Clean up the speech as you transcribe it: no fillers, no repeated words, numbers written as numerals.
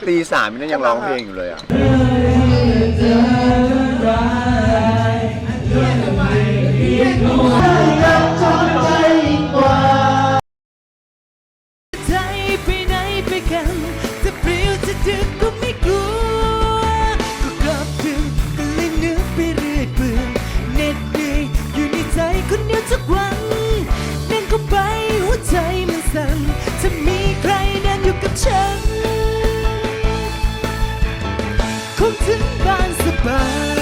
ตีสามนี่ยังร้องเพลงอยู่เลยอ่ะใจไปไหนไปกันจะเปลี่ยวจะดึกก็ไม่กลัวก็กลับดึงก็เลยนึกไปเรื่อยเปื่อยเหน็ดเหนื่อยอยู่ในใจคนเดียวทุกวันเดินเข้าไปหัวใจมันสั่นถ้ามีใครเดินอยู่กับฉันคงถึงบ้านสบาย